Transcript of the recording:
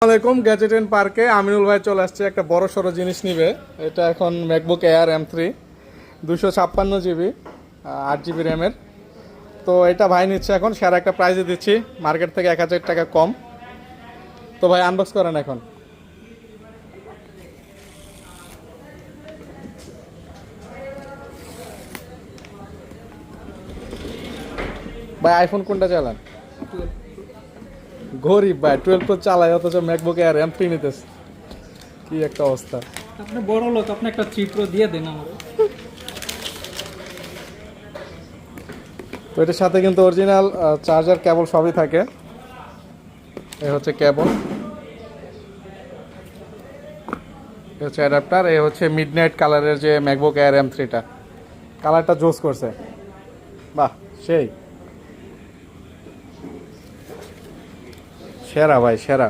আসসালামাইকুম। Gadget and পার্কে আমিনুল ভাই চলে আসছে, একটা বড় সড়ো জিনিস নিবে। এটা এখন MacBook air M3 256 GB 8 GB র্যামের। তো এটা ভাই নিচ্ছে এখন, সেরা একটা প্রাইজে দিচ্ছি, মার্কেট থেকে 1000 টাকা কম। তো ভাই আনবক্স করেন এখন। ভাই আইফোন কোনটা চালান? গরিব ভাই, 12 প্রো চালায় অথচ ম্যাকবুক এয়ার M3 নিতেছে, কি একটা অবস্থা। আপনি বড় লোক, আপনি একটা চিত্র দিয়ে দেন আমার। তো এটার সাথে কিন্তু অরিজিনাল চার্জার কেবল সবই থাকে। এই হচ্ছে কেবল, এই হচ্ছে অ্যাডাপ্টার, এই হচ্ছে মিডনাইট কালারের যে ম্যাকবুক এয়ার M3টা, কালারটা জোস করছে, বাহ সেই সেরা ভাই সেরা।